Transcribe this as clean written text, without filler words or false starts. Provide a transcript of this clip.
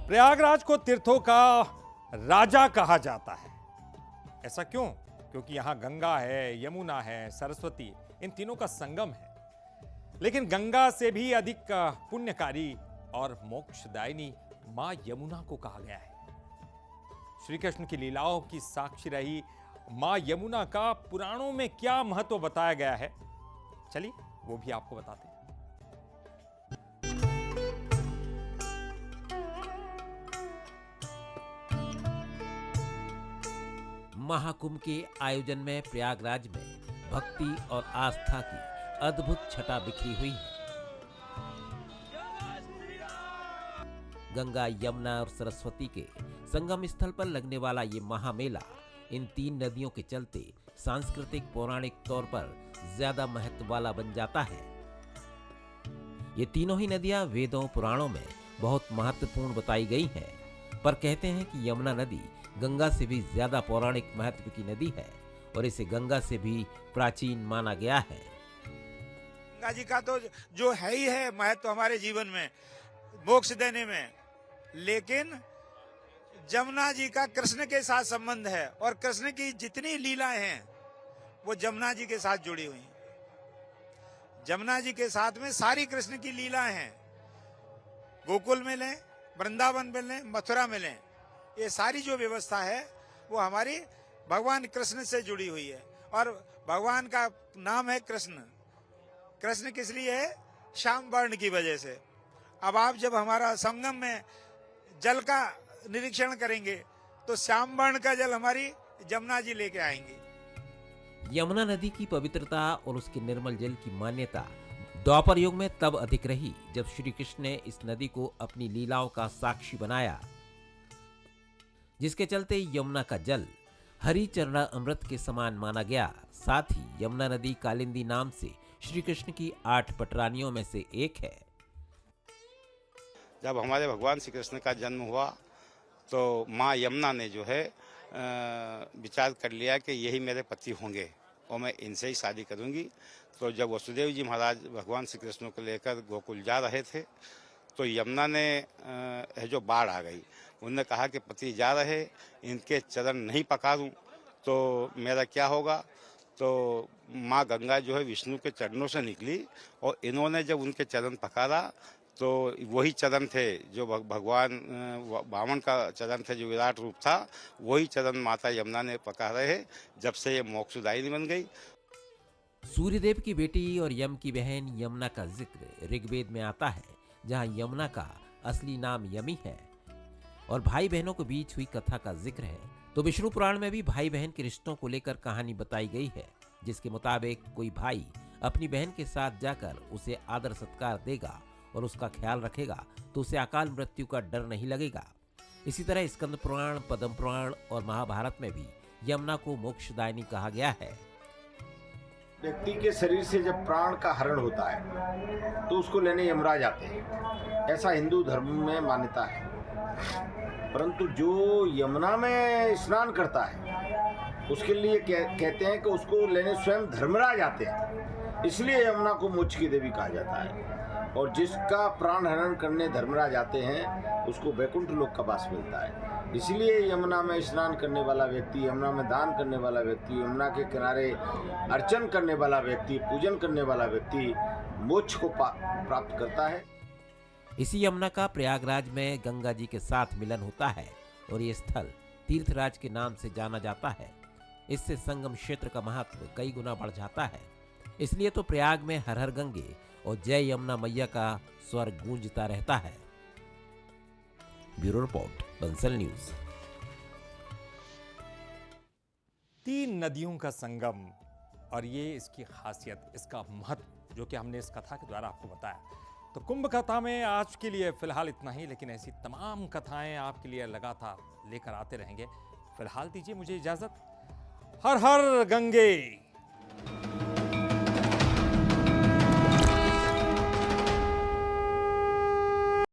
प्रयागराज को तीर्थों का राजा कहा जाता है। ऐसा क्यों? क्योंकि यहां गंगा है, यमुना है, सरस्वती, इन तीनों का संगम है। लेकिन गंगा से भी अधिक पुण्यकारी और मोक्षदायिनी मां यमुना को कहा गया है। श्री कृष्ण की लीलाओं की साक्षी रही मां यमुना का पुराणों में क्या महत्व बताया गया है, चलिए वो भी आपको बताते हैं। महाकुंभ के आयोजन में प्रयागराज में भक्ति और आस्था की अद्भुत छटा बिखरी हुई है। गंगा, यमुना और सरस्वती के संगम स्थल पर लगने वाला ये महामेला इन तीन नदियों के चलते सांस्कृतिक पौराणिक तौर पर ज्यादा महत्व वाला बन जाता है। ये तीनों ही नदियां वेदों पुराणों में बहुत महत्वपूर्ण बताई गई हैं, पर कहते हैं कि यमुना नदी गंगा से भी ज्यादा पौराणिक महत्व की नदी है और इसे गंगा से भी प्राचीन माना गया है। गंगा जी का तो जो है ही है महत्व हमारे जीवन में, मोक्ष देने में, लेकिन जमुना जी का कृष्ण के साथ संबंध है और कृष्ण की जितनी लीलाएं हैं वो जमुना जी के साथ जुड़ी हुई हैं। जमुना जी के साथ में सारी कृष्ण की लीलाएं हैं। गोकुल में लें, वृंदावन में लें, मथुरा में लें, ये सारी जो व्यवस्था है वो हमारी भगवान कृष्ण से जुड़ी हुई है। और भगवान का नाम है कृष्ण। कृष्ण किस लिए है? श्याम वर्ण की वजह से। अब आप जब हमारा संगम में जल का निरीक्षण करेंगे तो श्याम वर्ण का जल हमारी जमुना जी लेके आएंगे। यमुना नदी की पवित्रता और उसके निर्मल जल की मान्यता द्वापर युग में तब अधिक रही जब श्री कृष्ण ने इस नदी को अपनी लीलाओं का साक्षी बनाया, जिसके चलते यमुना का जल हरि चरणा अमृत के समान माना गया। साथ ही यमुना नदी कालिंदी नाम से श्री कृष्ण की 8 पटरानियों में से एक है। जब हमारे भगवान श्री कृष्ण का जन्म हुआ तो माँ यमुना ने जो है विचार कर लिया कि यही मेरे पति होंगे और मैं इनसे ही शादी करूंगी। तो जब वसुदेव जी महाराज भगवान श्री कृष्ण को लेकर गोकुल जा रहे थे तो यमुना ने जो बाढ़ आ गई, उन्होंने कहा कि पति जा रहे, इनके चरण नहीं पखारूं तो मेरा क्या होगा। तो माँ गंगा जो है विष्णु के चरणों से निकली और इन्होंने जब उनके चरण पखारा तो वही चरण थे जो भगवान वामन का चरण थे, जो विराट रूप था, वही चरण माता यमुना ने पखारे हैं। जब से ये मोक्षदायिनी बन गई। सूर्यदेव की बेटी और यम की बहन यमुना का जिक्र ऋग्वेद में आता है, जहां यमुना का असली नाम यमी है और भाई बहनों के बीच हुई कथा का जिक्र है। तो विष्णु पुराण में भी भाई बहन के रिश्तों को लेकर कहानी बताई गई है, जिसके मुताबिक कोई भाई अपनी बहन के साथ जाकर उसे आदर सत्कार देगा और उसका ख्याल रखेगा तो उसे अकाल मृत्यु का डर नहीं लगेगा। इसी तरह स्कंद पुराण, पद्म पुराण और महाभारत में भी यमुना को मोक्षदायिनी कहा गया है। व्यक्ति के शरीर से जब प्राण का हरण होता है तो उसको लेने यमराज आते हैं, ऐसा हिंदू धर्म में मान्यता है। परंतु जो यमुना में स्नान करता है उसके लिए कहते हैं कि उसको लेने स्वयं धर्मराज आते हैं, इसलिए यमुना को मोक्ष की देवी कहा जाता है। और जिसका प्राण हरण करने धर्मराज आते हैं उसको वैकुंठ लोक का वास मिलता है। इसलिए यमुना में स्नान करने वाला व्यक्ति, यमुना में दान करने वाला व्यक्ति, यमुना के किनारे अर्चन करने वाला व्यक्ति, पूजन करने वाला व्यक्ति मोक्ष को प्राप्त करता है। इसी यमुना का प्रयागराज में गंगा जी के साथ मिलन होता है और ये स्थल तीर्थराज के नाम से जाना जाता है। इससे संगम क्षेत्र का महत्व कई गुना बढ़ जाता है। इसलिए तो प्रयाग में हर हर गंगे और जय यमुना मैया का स्वर गूंजता रहता है। Bureau report, Bansal news. 3 नदियों का संगम और ये इसकी खासियत, इसका महत्व जो कि हमने इस कथा के द्वारा आपको बताया। तो कुंभ कथा में आज के लिए फिलहाल इतना ही, लेकिन ऐसी तमाम कथाएं आपके लिए लगातार लेकर आते रहेंगे। फिलहाल दीजिए मुझे इजाजत। हर हर गंगे।